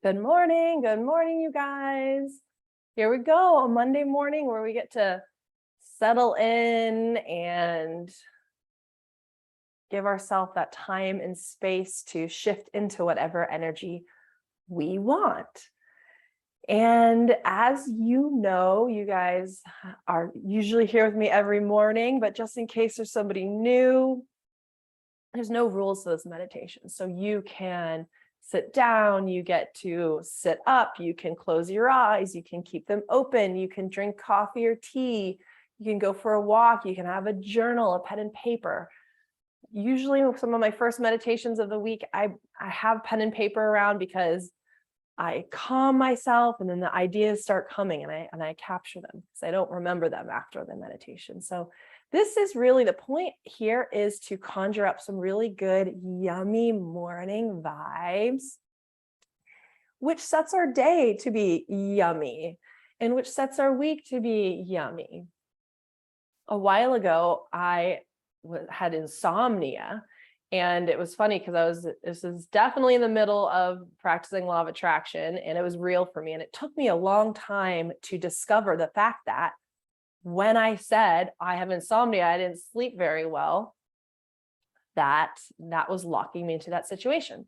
Good morning, you guys. Here we go, a Monday morning where we get to settle in and give ourselves that time and space to shift into whatever energy we want. And as you know, you guys are usually here with me every morning, but just in case there's somebody new, there's no rules to this meditation. So you can sit down, you get to sit up, you can close your eyes, you can keep them open, you can drink coffee or tea, you can go for a walk, you can have a journal, a pen and paper. Usually some of my first meditations of the week, I have pen and paper around because I calm myself and then the ideas start coming and I capture them because I don't remember them after the meditation. So this is really the point here, is to conjure up some really good, yummy morning vibes, which sets our day to be yummy and which sets our week to be yummy. A while ago, I had insomnia. And it was funny because this is definitely in the middle of practicing law of attraction, and it was real for me. And it took me a long time to discover the fact that when I said I have insomnia, I didn't sleep very well, that was locking me into that situation.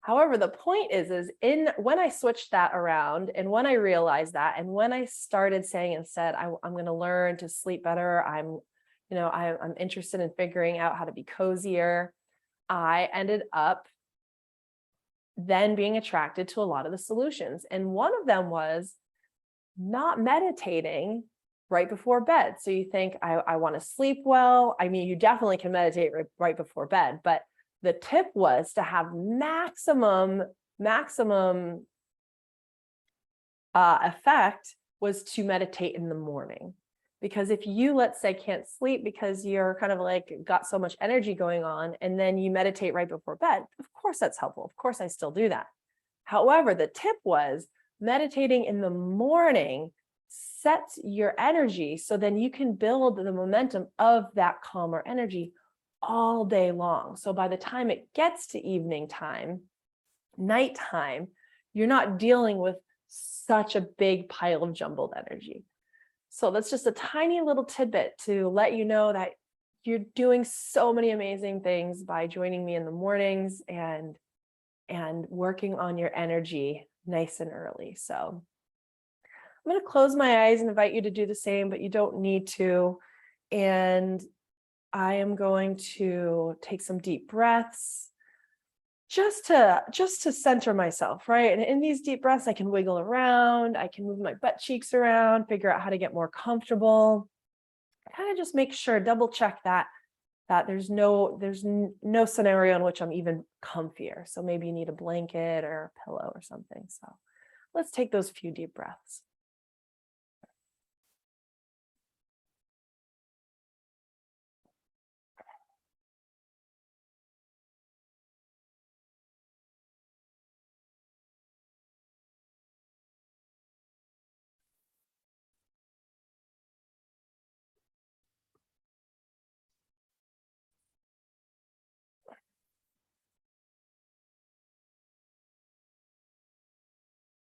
However, the point is when I switched that around and when I realized that, and when I started saying instead, I'm going to learn to sleep better, I'm interested in figuring out how to be cozier, I ended up then being attracted to a lot of the solutions. And one of them was not meditating right before bed. So you think, I want to sleep well. I mean, you definitely can meditate right before bed, but the tip was to have maximum effect was to meditate in the morning. Because if you, let's say, can't sleep because you're kind of like got so much energy going on, and then you meditate right before bed, of course that's helpful. Of course I still do that. However, the tip was meditating in the morning sets your energy so then you can build the momentum of that calmer energy all day long. So by the time it gets to evening time, nighttime, you're not dealing with such a big pile of jumbled energy. So that's just a tiny little tidbit to let you know that you're doing so many amazing things by joining me in the mornings and working on your energy nice and early. So I'm going to close my eyes and invite you to do the same, but you don't need to. And I am going to take some deep breaths just to center myself, right? And in these deep breaths, I can wiggle around, I can move my butt cheeks around, figure out how to get more comfortable, kind of just make sure, double check that there's no scenario in which I'm even comfier. So maybe you need a blanket or a pillow or something. So let's take those few deep breaths.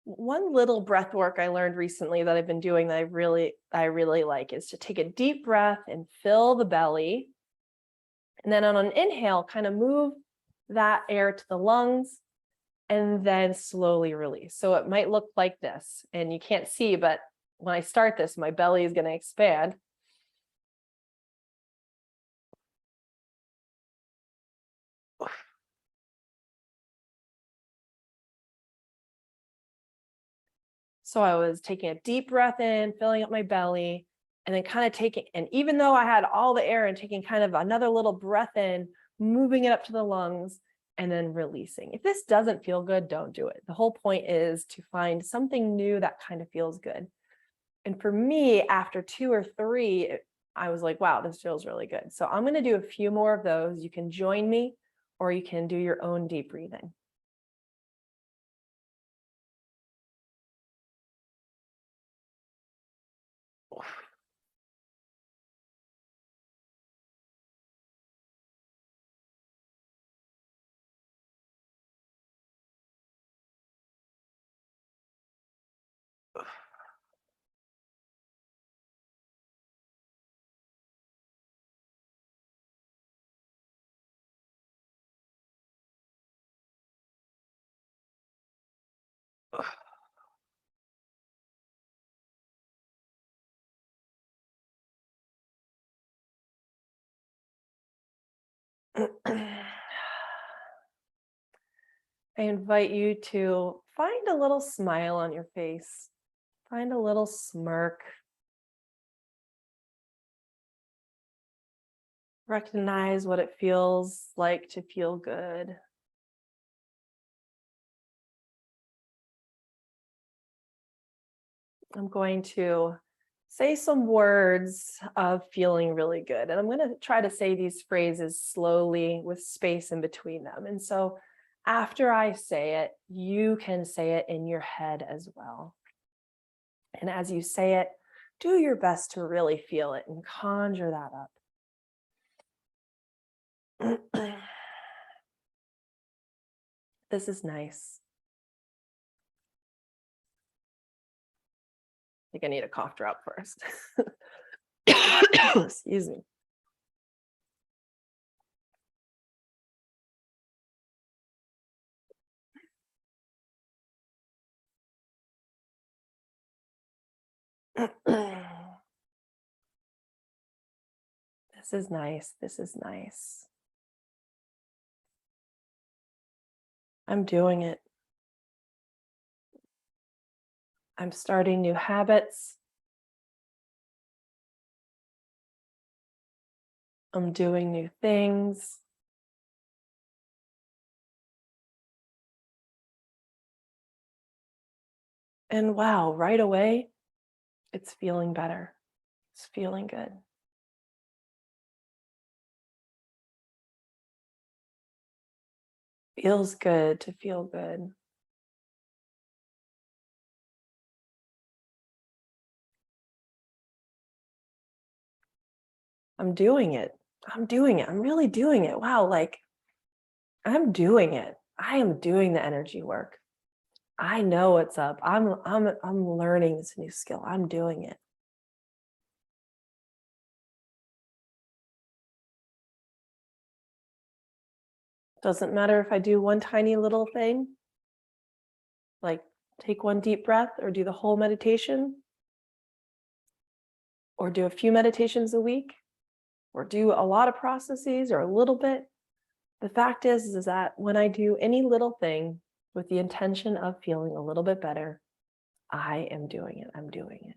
One little breath work I learned recently that I've been doing that I really like is to take a deep breath and fill the belly. And then on an inhale, kind of move that air to the lungs and then slowly release. So it might look like this, and you can't see, but when I start this, my belly is going to expand. So I was taking a deep breath in, filling up my belly, and then kind of taking, and even though I had all the air and taking kind of another little breath in, moving it up to the lungs, and then releasing. If this doesn't feel good, don't do it. The whole point is to find something new that kind of feels good. And for me, after 2 or 3, I was like, wow, this feels really good. So I'm going to do a few more of those. You can join me, or you can do your own deep breathing. I invite you to find a little smile on your face, find a little smirk. Recognize what it feels like to feel good. I'm going to say some words of feeling really good. And I'm going to try to say these phrases slowly with space in between them. And so after I say it, you can say it in your head as well. And as you say it, do your best to really feel it and conjure that up. This is nice. I think I need a cough drop first. Excuse me. This is nice. This is nice. I'm doing it. I'm starting new habits. I'm doing new things. And wow, right away, it's feeling better. It's feeling good. Feels good to feel good. I'm doing it. I'm doing it. I'm really doing it. Wow, like I'm doing it. I am doing the energy work. I know what's up. I'm learning this new skill. I'm doing it. Doesn't matter if I do one tiny little thing, like take one deep breath or do the whole meditation, or do a few meditations a week, or do a lot of processes or a little bit. The fact is that when I do any little thing with the intention of feeling a little bit better, I am doing it. I'm doing it.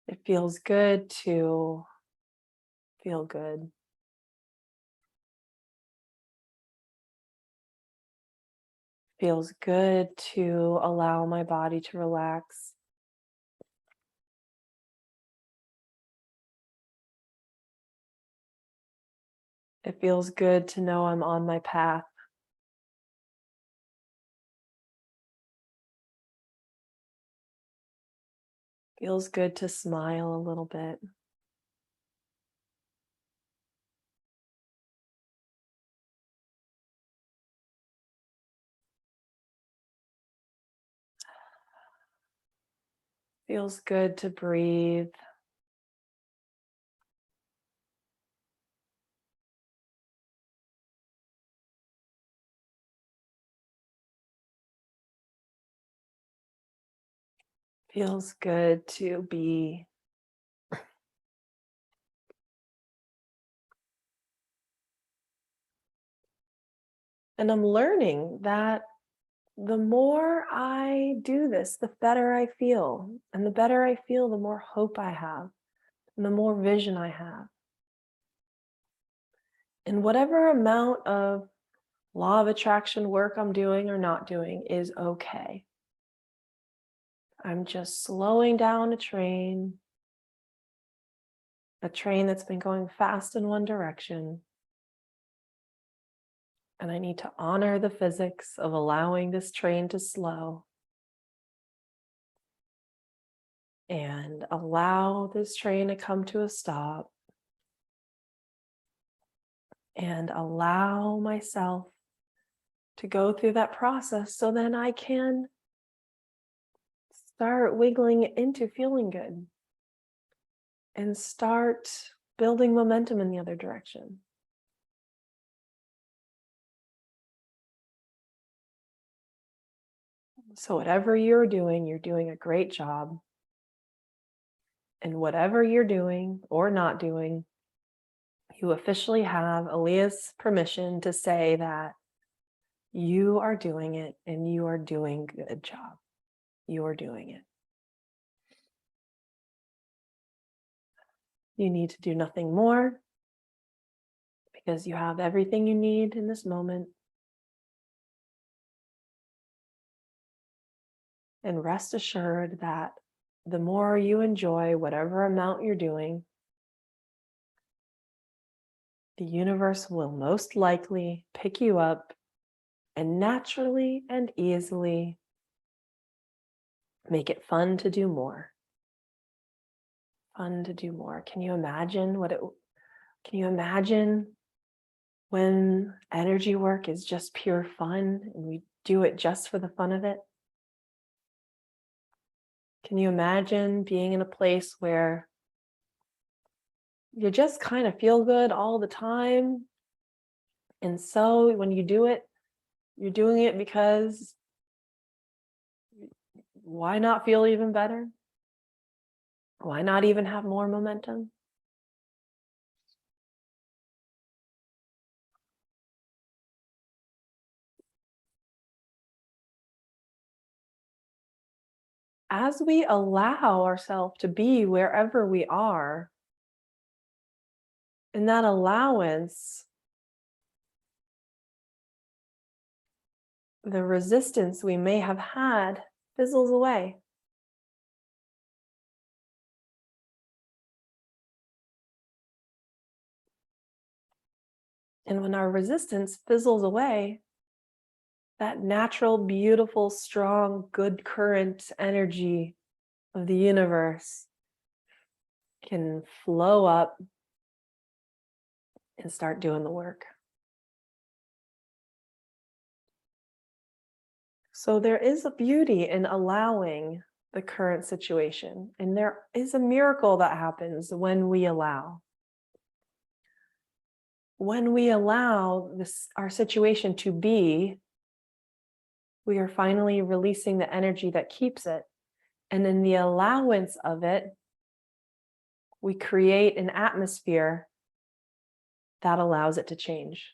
It feels good to feel good. Feels good to allow my body to relax. It feels good to know I'm on my path. Feels good to smile a little bit. Feels good to breathe. Feels good to be. And I'm learning that the more I do this, the better I feel. And the better I feel, the more hope I have, and the more vision I have. And whatever amount of law of attraction work I'm doing or not doing is okay. I'm just slowing down a train that's been going fast in one direction. And I need to honor the physics of allowing this train to slow and allow this train to come to a stop and allow myself to go through that process so then I can start wiggling into feeling good. and start building momentum in the other direction. So whatever you're doing a great job. And whatever you're doing or not doing, you officially have Aaliyah's permission to say that you are doing it and you are doing a good job. You are doing it. You need to do nothing more because you have everything you need in this moment. And rest assured that the more you enjoy whatever amount you're doing, the universe will most likely pick you up and naturally and easily make it fun to do more. Fun to do more. Can you imagine when energy work is just pure fun and we do it just for the fun of it? Can you imagine being in a place where you just kind of feel good all the time? And so when you do it, you're doing it because why not feel even better? Why not even have more momentum? As we allow ourselves to be wherever we are, in that allowance, the resistance we may have had fizzles away. And when our resistance fizzles away, that natural, beautiful, strong, good current energy of the universe can flow up and start doing the work. So there is a beauty in allowing the current situation, and there is a miracle that happens when we allow. When we allow our situation to be, we are finally releasing the energy that keeps it. And in the allowance of it, we create an atmosphere that allows it to change.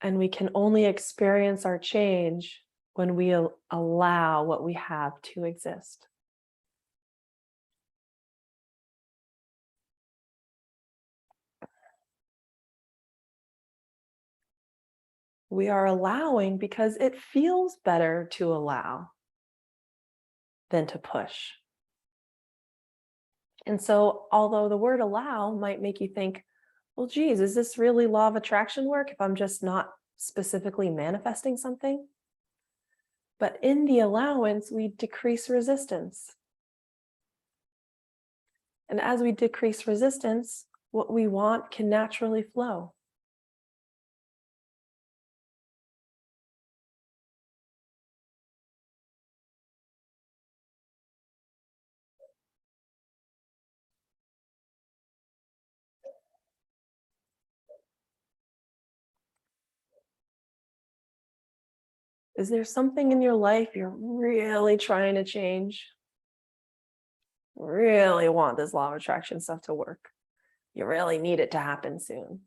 And we can only experience our change when we allow what we have to exist. We are allowing because it feels better to allow than to push. And so, although the word allow might make you think, well, geez, is this really law of attraction work if I'm just not specifically manifesting something? But in the allowance, we decrease resistance. And as we decrease resistance, what we want can naturally flow. Is there something in your life you're really trying to change? Really want this law of attraction stuff to work? You really need it to happen soon.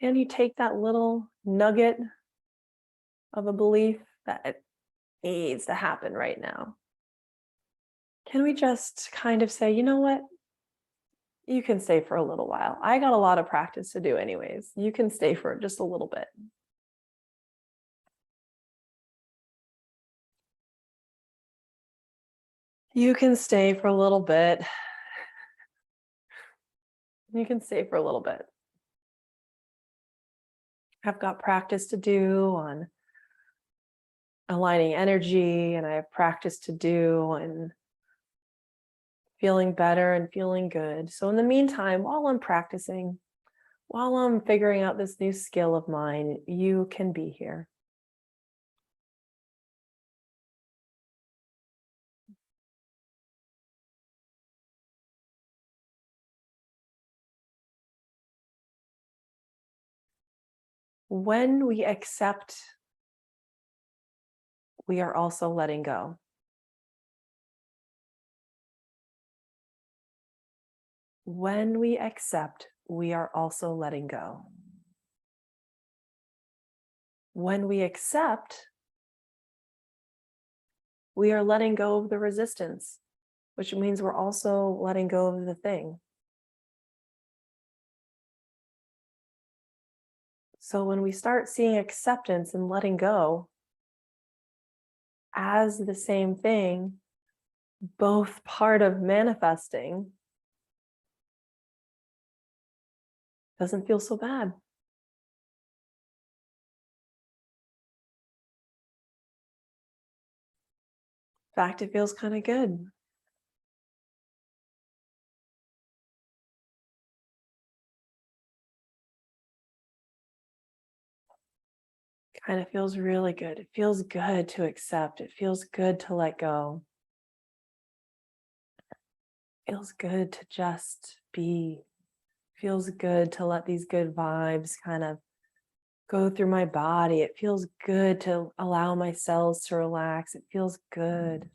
Can you take that little nugget of a belief that it needs to happen right now? Can we just kind of say, you know what? You can stay for a little while. I got a lot of practice to do anyways. You can stay for just a little bit. You can stay for a little bit. You can stay for a little bit. I've got practice to do on aligning energy, and I have practice to do on feeling better and feeling good. So in the meantime, while I'm practicing, while I'm figuring out this new skill of mine, you can be here. When we accept, we are also letting go. When we accept, we are also letting go. When we accept, we are letting go of the resistance, which means we're also letting go of the thing. So when we start seeing acceptance and letting go as the same thing, both part of manifesting, doesn't feel so bad. In fact, it feels kind of good. Kind of feels really good. It feels good to accept. It feels good to let go. It feels good to just be. It feels good to let these good vibes kind of go through my body. It feels good to allow my cells to relax. It feels good.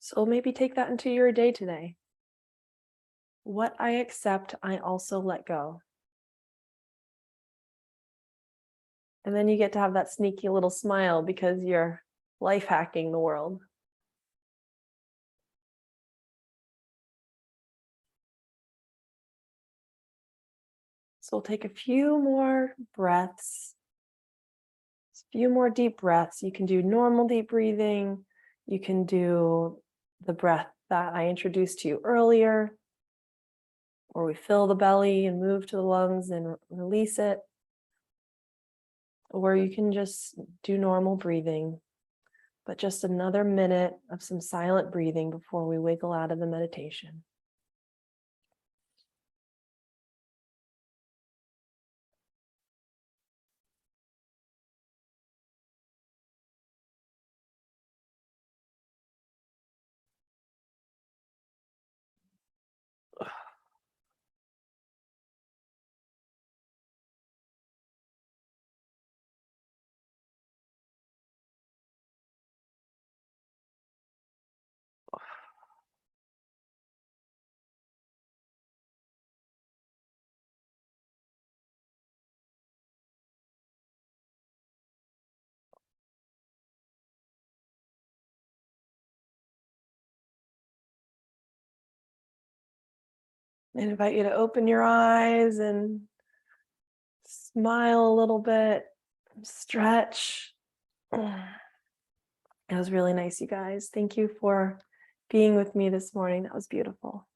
So maybe take that into your day today. What I accept, I also let go. And then you get to have that sneaky little smile because you're life hacking the world. So we'll take a few more breaths, a few more deep breaths. You can do normal deep breathing. You can do the breath that I introduced to you earlier, where we fill the belly and move to the lungs and release it. Or you can just do normal breathing, but just another minute of some silent breathing before we wiggle out of the meditation. I invite you to open your eyes and smile a little bit, stretch. It was really nice, you guys. Thank you for being with me this morning. That was beautiful.